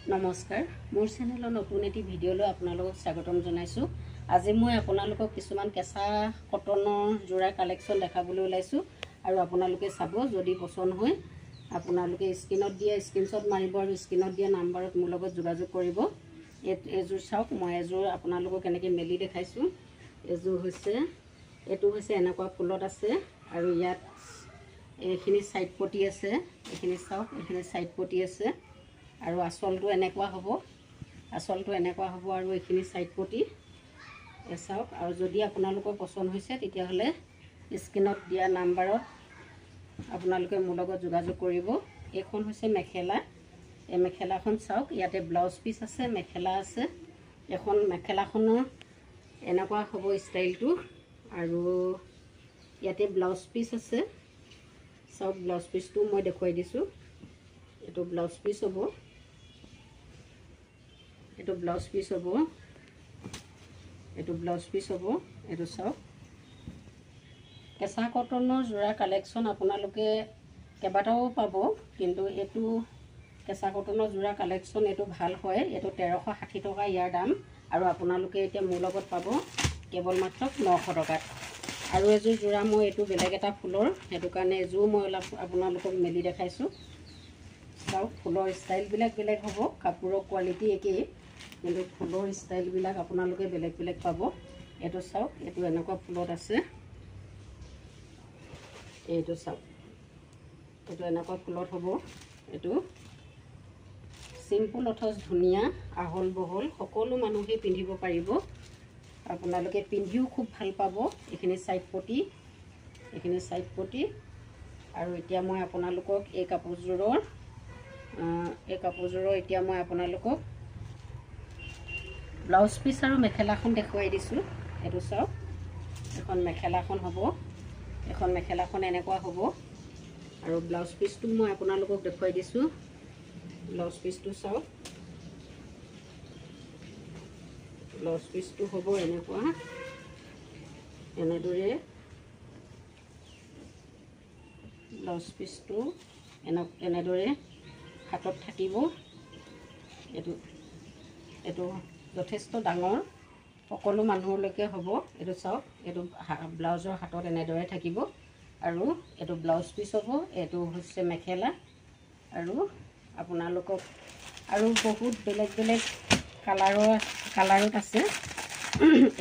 নমস্কাৰ মোৰ চেনেলৰ নতুন এটি ভিডিঅ'লৈ আপোনালোকক স্বাগতম জনাইছো। আজি মই আপোনালোকক কিছুমান কেঁচা কটনৰ জোৰা কালেকশ্যন দেখাবলৈ ওলাইছো আৰু আপোনালোকে চাব। যদি পছন্দ হয় আপোনালোকে স্ক্ৰিনত দিয়া স্ক্ৰিনশ্বট মাৰিব আৰু স্ক্ৰিনত দিয়া নাম্বাৰত মোৰ লগত যোগাযোগ কৰিব। এযোৰ চাওক, মই এযোৰ আপোনালোকক কেনেকৈ মেলি দেখাইছো। এযোৰ হৈছে এটো হৈছে এনেকুৱা ফুলত আছে আৰু ইয়াত এইখিনি সাইড পটি আছে। এইখিনি চাওক, এইখিনি সাইড পটি আছে আৰু আসলটো এনেকুৱা হ'ব। আসলটো এনেকুৱা হ'ব আৰু এইখিনি সাইড পটি চাওক। আৰু যদি আপোনালোকৰ পছন্দ হৈছে তেতিয়াহ'লে স্ক্ৰিনত দিয়া নাম্বাৰত আপোনালোকে মোৰ লগত যোগাযোগ কৰিব। এইখন হৈছে মেখেলা। এই মেখেলাখন চাওক, ইয়াতে ব্লাউজ পিচ আছে, মেখেলা আছে। এখন মেখেলাখনৰ এনেকুৱা হ'ব ষ্টাইলটো আৰু ইয়াতে ব্লাউজ পিচ আছে। চাওক, ব্লাউজ পিচটো মই দেখুৱাই দিছোঁ। এইটো ব্লাউজ পিচ হ'ব, এইটো ব্লাউজ পিচ হ'ব, এইটো ব্লাউজ পিচ হ'ব। এইটো চাওক, কেঁচা কটনৰ জোৰা কালেকশ্যন আপোনালোকে কেইবাটাও পাব, কিন্তু এইটো কেঁচা কটনৰ জোৰা কালেকশ্যন এইটো ভাল হয়। এইটো 1360 টকা ইয়াৰ দাম আৰু আপোনালোকে এতিয়া মোৰ লগত পাব কেৱল মাত্ৰ 900 টকাত। আৰু এযোৰ জোৰা মই এইটো বেলেগ এটা ফুলৰ, সেইটো কাৰণে এযোৰ মই অলপ আপোনালোকক মেলি দেখাইছোঁ। চাওক, ফুলৰ ষ্টাইলবিলাক বেলেগ হ'ব, কাপোৰৰ কোৱালিটি একেই, কিন্তু ফুলৰ ষ্টাইলবিলাক আপোনালোকে বেলেগ বেলেগ পাব। এইটো চাওক, এইটো এনেকুৱা ফুলত আছে। এইটো চাওক, এইটো এনেকুৱা ফুলত হ'ব। এইটো চিম্পুল অথচ ধুনীয়া, আহল বহল, সকলো মানুহেই পিন্ধিব পাৰিব। আপোনালোকে পিন্ধিও খুব ভাল পাব। এইখিনি সাইড পটি, এইখিনি সাইড পটি। আৰু এতিয়া মই আপোনালোকক এই কাপোৰযোৰৰ এতিয়া মই আপোনালোকক ব্লাউজ পিচ আৰু মেখেলাখন দেখুৱাই দিছোঁ। এইটো চাওক, এখন মেখেলাখন হ'ব। এখন মেখেলাখন এনেকুৱা হ'ব আৰু ব্লাউজ পিচটো মই আপোনালোকক দেখুৱাই দিছোঁ। ব্লাউজ পিচটো চাওক, ব্লাউজ পিচটো হ'ব এনেকুৱা, এনেদৰে ব্লাউজ পিচটো এনেদৰে হাতত থাকিব। এইটো যথেষ্ট ডাঙৰ, সকলো মানুহলৈকে হ'ব। এইটো চাওক, এইটো ব্লাউজৰ হাতত এনেদৰে থাকিব আৰু এইটো ব্লাউজ পিচ হ'ব। এইটো হৈছে মেখেলা আৰু আপোনালোকক আৰু বহুত বেলেগ বেলেগ কালাৰত আছে।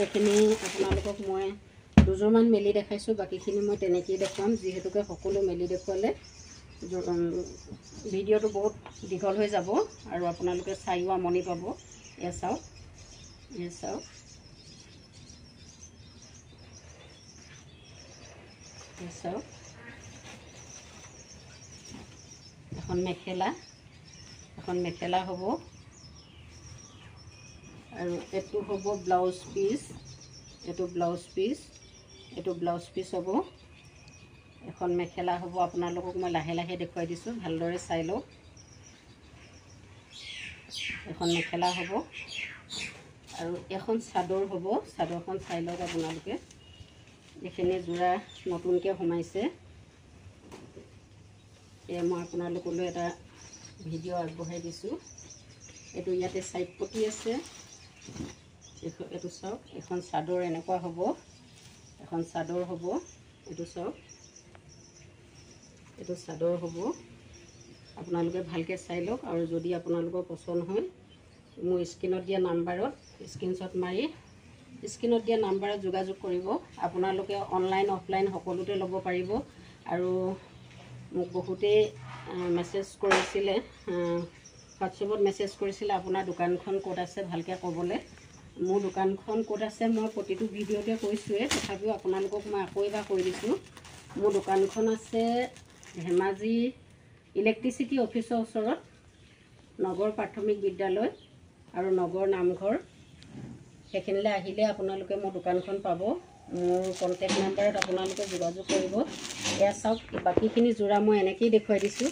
এইখিনি আপোনালোকক মই দুযোৰমান মেলি দেখাইছোঁ, বাকীখিনি মই তেনেকৈয়ে দেখুৱাম, যিহেতুকে সকলো মেলি দেখুৱালে ভিডিঅ'টো বহুত দীঘল হৈ যাব আৰু আপোনালোকে চাইও আমনি পাব। এয়া চাওক, এয়া চাওক, এয়া চাওক, এখন মেখেলা, এখন মেখেলা হ'ব আৰু এইটো হ'ব ব্লাউজ পিচ। এইটো ব্লাউজ পিচ, এইটো ব্লাউজ পিচ হ'ব। এখন মেখেলা হ'ব। আপোনালোকক মই লাহে লাহে দেখুৱাই দিছোঁ, ভালদৰে চাই লওক। এখন মেখেলা হ'ব আৰু এখন চাদৰ হ'ব। চাদৰখন চাই লওক আপোনালোকে। এইখিনি জোৰা নতুনকৈ সোমাইছে। এয়া মই আপোনালোকলৈ এটা ভিডিঅ' আগবঢ়াই দিছোঁ। এইটো ইয়াতে সাইড পটি আছে। এইটো চাওক, এখন চাদৰ এনেকুৱা হ'ব, এখন চাদৰ হ'ব। এইটো চাওক, এইটো চাদৰ হ'ব। আপোনালোকে ভালকৈ চাই লওক আৰু যদি আপোনালোকৰ পছন্দ হয় মোৰ স্ক্ৰিনত দিয়া নাম্বাৰত স্ক্ৰিনশ্বট মাৰি স্ক্ৰিনত দিয়া নাম্বাৰত যোগাযোগ কৰিব। আপোনালোকে অনলাইন অফলাইন সকলোতে ল'ব পাৰিব। আৰু মোক বহুতেই মেছেজ কৰিছিলে, হোৱাটছএপত মেছেজ কৰিছিলে আপোনাৰ দোকানখন ক'ত আছে ভালকৈ ক'বলৈ। মোৰ দোকানখন ক'ত আছে মই প্ৰতিটো ভিডিঅ'তে কৈছোঁৱেই, তথাপিও আপোনালোকক মই আকৌ এবাৰ কৈ দিছোঁ। মোৰ দোকানখন আছে ধেমাজি ইলেক্ট্ৰিচিটি অফিচৰ ওচৰত, নগৰ প্ৰাথমিক বিদ্যালয় আৰু নগৰ নামঘৰ। সেইখিনিলৈ আহিলে আপোনালোকে মোৰ দোকানখন পাব। মোৰ কণ্টেক্ট নাম্বাৰত আপোনালোকে যোগাযোগ কৰিব। এয়া চাওক, বাকীখিনি জোৰা মই এনেকৈয়ে দেখুৱাই দিছোঁ।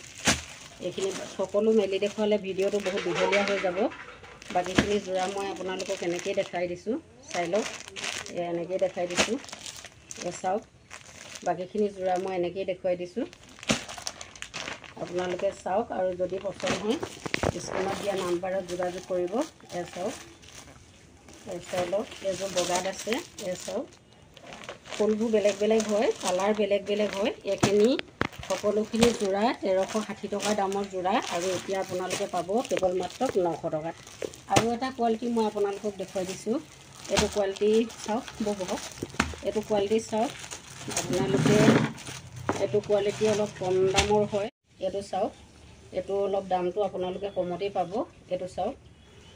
এইখিনি সকলো মেলি দেখুৱালে ভিডিঅ'টো বহুত দীঘলীয়া হৈ যাব। বাকীখিনি জোৰা মই আপোনালোকক এনেকৈয়ে দেখাই দিছোঁ, চাই লওক। এনেকৈয়ে দেখাই দিছোঁ। এয়া চাওক, বাকীখিনি জোৰা মই এনেকৈয়ে দেখুৱাই দিছোঁ। আপোনালোকে চাওক আৰু যদি পচন্দ হয় স্ক্ৰীনত দিয়া নাম্বাৰত যোগাযোগ কৰিব। চাওক চাই লওক, এইযোৰ বগাত আছে। চাওক ফুলবোৰ বেলেগ বেলেগ হয়, কালাৰ বেলেগ বেলেগ হয়। এইখিনি সকলোখিনি যোৰা 1360 টকা দামৰ যোৰা, আৰু এতিয়া আপোনালোকে পাব কেৱল মাত্ৰ 900 টকাত। আৰু এটা কোৱালিটি মই আপোনালোকক দেখুৱাই দিছোঁ। এইটো কোৱালিটি চাওক, বহক এইটো কোৱালিটি চাওক আপোনালোকে। এইটো কোৱালিটি অলপ কম দামৰ হয়। এইটো চাওক, এইটো অলপ দামটো আপোনালোকে কমতেই পাব। এইটো চাওক,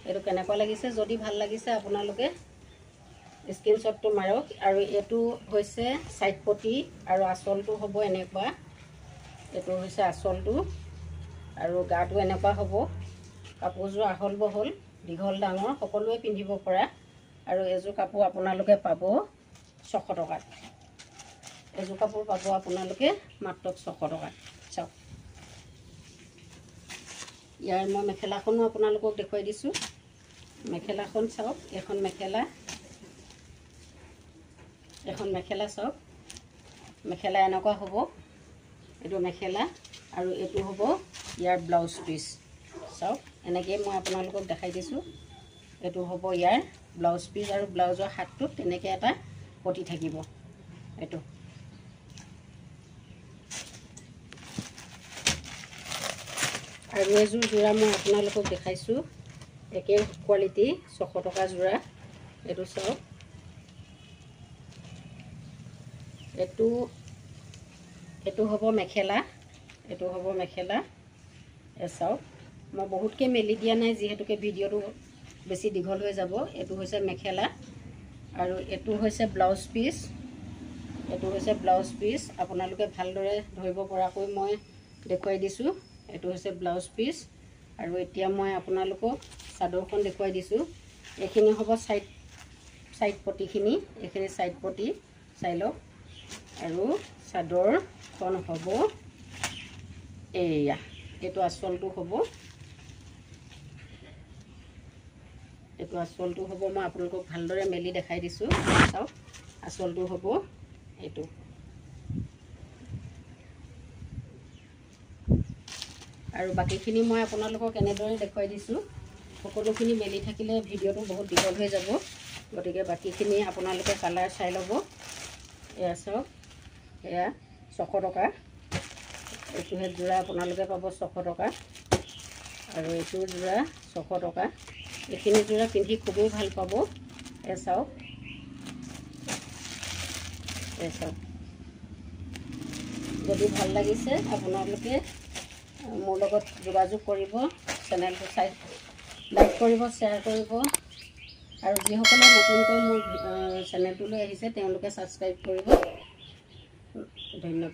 এইটো কেনেকুৱা লাগিছে। যদি ভাল লাগিছে আপোনালোকে স্ক্ৰীনশ্বটটো মাৰক। আৰু এইটো হৈছে চাইড পটি, আৰু আঁচলটো হ'ব এনেকুৱা। এইটো হৈছে আঁচলটো, আৰু গাটো এনেকুৱা হ'ব। কাপোৰযোৰ আহল বহল, দীঘল ডাঙৰ সকলোৱে পিন্ধিব পৰা। আৰু এযোৰ কাপোৰ আপোনালোকে পাব 600 টকাত। এযোৰ কাপোৰ পাব আপোনালোকে মাত্ৰ 600 টকাত। চাওক, ইয়াৰ মই মেখেলাখনো আপোনালোকক দেখুৱাই দিছোঁ। মেখেলাখন চাওক, এখন মেখেলা চাওক। মেখেলা এনেকুৱা হ'ব। এইটো মেখেলা, আৰু এইটো হ'ব ইয়াৰ ব্লাউজ পিচ। চাওক, এনেকৈয়ে মই আপোনালোকক দেখাই দিছোঁ। এইটো হ'ব ইয়াৰ ব্লাউজ পিচ, আৰু ব্লাউজৰ হাতটোত তেনেকৈ এটা পটি থাকিব। এইটো আৰু এযোৰ যোৰা মই আপোনালোকক দেখাইছোঁ, একে কোৱালিটি 600 টকা যোৰা। এইটো চাওক, এইটো হ'ব মেখেলা। এইটো হ'ব মেখেলা। চাওক, মই বহুতকৈ মেলি দিয়া নাই যিহেতুকে ভিডিঅ'টো বেছি দীঘল হৈ যাব। এইটো হৈছে মেখেলা, আৰু এইটো হৈছে ব্লাউজ পিচ। এইটো হৈছে ব্লাউজ পিচ। আপোনালোকে ভালদৰে ধৰিব পৰাকৈ মই দেখুৱাই দিছোঁ। এইটো হৈছে ব্লাউজ পিচ। আৰু এতিয়া মই আপোনালোকক চাদৰখন দেখুৱাই দিছোঁ। এইখিনি হ'ব চাইড পটিখিনি। এইখিনি চাইড পটি চাই লওক। আৰু চাদৰখন হ'ব এয়া। এইটো আঁচলটো হ'ব। এইটো আঁচলটো হ'ব। মই আপোনালোকক ভালদৰে মেলি দেখাই দিছোঁ। চাওক, আঁচলটো হ'ব এইটো। আৰু বাকীখিনি মই আপোনালোকক এনেদৰে দেখুৱাই দিছোঁ। সকলোখিনি মেলি থাকিলে ভিডিঅ'টো বহুত দীঘল হৈ যাব, গতিকে বাকীখিনি আপোনালোকে কালাৰ চাই ল'ব। এয়া চাওক, এয়া 600 টকা। এইটোহে যোৰা আপোনালোকে পাব 600 টকা, আৰু এইটো যোৰা 600 টকা। এইখিনি যোৰা পিন্ধি খুবেই ভাল পাব। চাওক, চাওক। যদি ভাল লাগিছে আপোনালোকে মোৰ লগত যোগাযোগ কৰিব। চেনেলটো লাইক কৰিব, শ্বেয়াৰ কৰিব, আৰু যিসকলে নতুনকৈ মোৰ চেনেলটোলৈ আহিছে তেওঁলোকে ছাবস্ক্ৰাইব কৰিব। ধন্যবাদ।